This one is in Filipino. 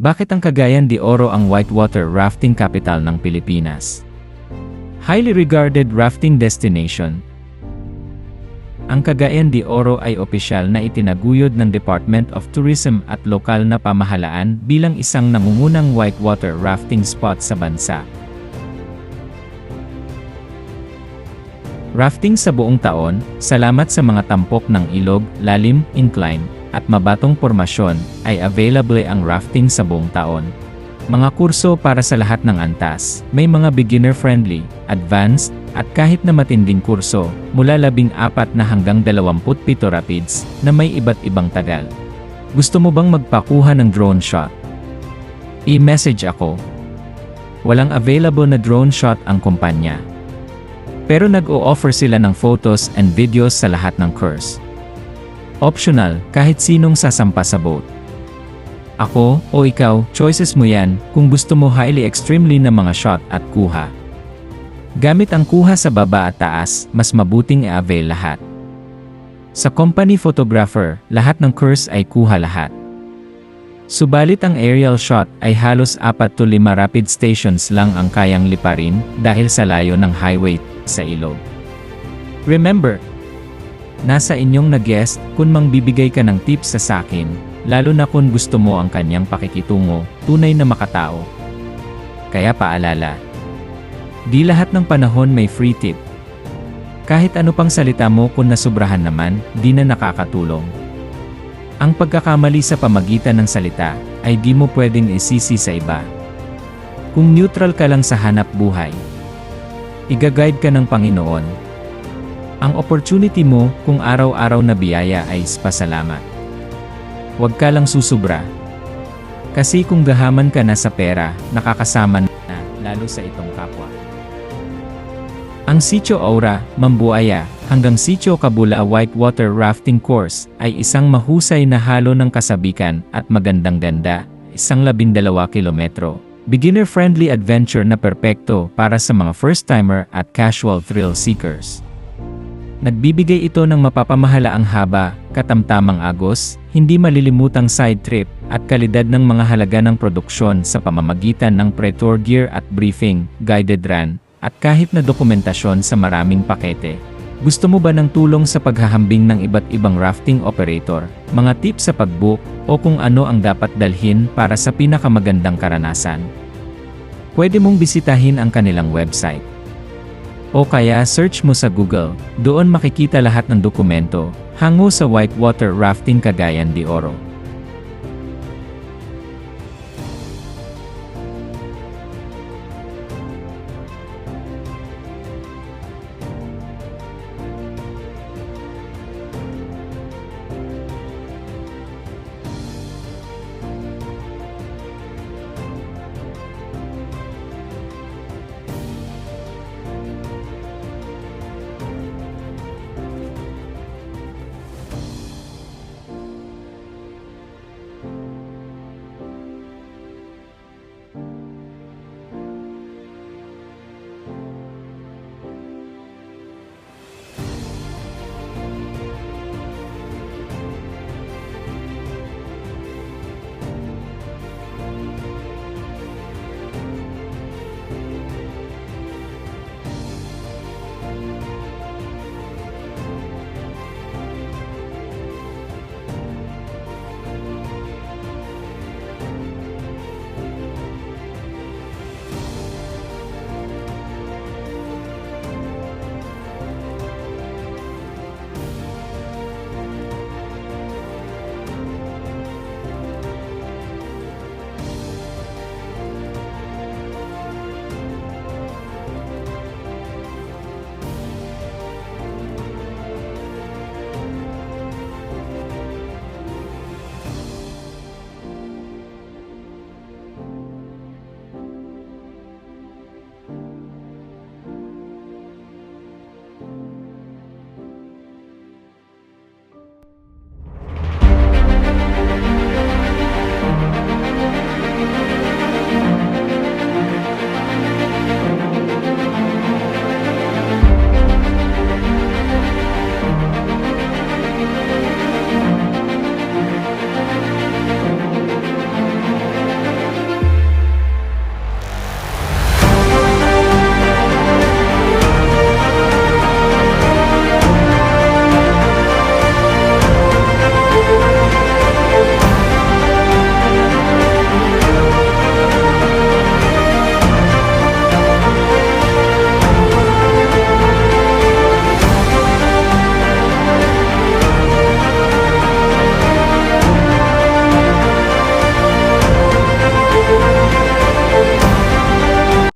Bakit ang Cagayan de Oro ang whitewater rafting capital ng Pilipinas? Highly regarded rafting destination. Ang Cagayan de Oro ay opisyal na itinaguyod ng Department of Tourism at lokal na pamahalaan bilang isang nangungunang whitewater rafting spot sa bansa. Rafting sa buong taon, salamat sa mga tampok ng ilog, lalim, incline, at mabatong pormasyon, ay available ang rafting sa buong taon. Mga kurso para sa lahat ng antas, may mga beginner-friendly, advanced, at kahit na matinding kurso, mula 14 na hanggang 27 rapids, na may iba't ibang tagal. Gusto mo bang magpakuha ng drone shot? I-message ako. Walang available na drone shot ang kumpanya. Pero nag-o-offer sila ng photos and videos sa lahat ng course. Optional, kahit sinong sasampa sa boat. Ako, o ikaw, choices mo yan, kung gusto mo highly extremely na mga shot at kuha. Gamit ang kuha sa baba at taas, mas mabuting i-avail lahat. Sa company photographer, lahat ng course ay kuha lahat. Subalit ang aerial shot ay halos 4 to 5 rapid stations lang ang kayang liparin dahil sa layo ng highway sa ilog. Remember, nasa inyong na-guest kung mangbibigay ka ng tips sa sakin, lalo na kung gusto mo ang kanyang pakikitungo, tunay na makatao. Kaya paalala, di lahat ng panahon may free tip. Kahit ano pang salita mo kung nasubrahan naman, di na nakakatulong. Ang pagkakamali sa pamagitan ng salita, ay di mo pwedeng isisi sa iba. Kung neutral ka lang sa hanap buhay, iga-guide ka ng Panginoon. Ang opportunity mo kung araw-araw na biyaya ay pasalamat. Huwag ka lang susubra. Kasi kung gahaman ka na sa pera, nakakasama na, lalo sa itong kapwa. Ang Sitio Aura, Mambuaya, hanggang Sitio Cabula Whitewater Rafting Course ay isang mahusay na halo ng kasabikan at magandang ganda, isang 12 kilometro. Beginner-friendly adventure na perpekto para sa mga first-timer at casual thrill seekers. Nagbibigay ito ng mapapamahalaang haba, katamtamang agos, hindi malilimutang side trip, at kalidad ng mga halaga ng produksyon sa pamamagitan ng pre-tour gear at briefing, guided run, at kahit na dokumentasyon sa maraming pakete. Gusto mo ba ng tulong sa paghahambing ng iba't ibang rafting operator, mga tips sa pag-book, o kung ano ang dapat dalhin para sa pinakamagandang karanasan? Pwede mong bisitahin ang kanilang website. O kaya search mo sa Google, doon makikita lahat ng dokumento, hango sa whitewater rafting Cagayan de Oro.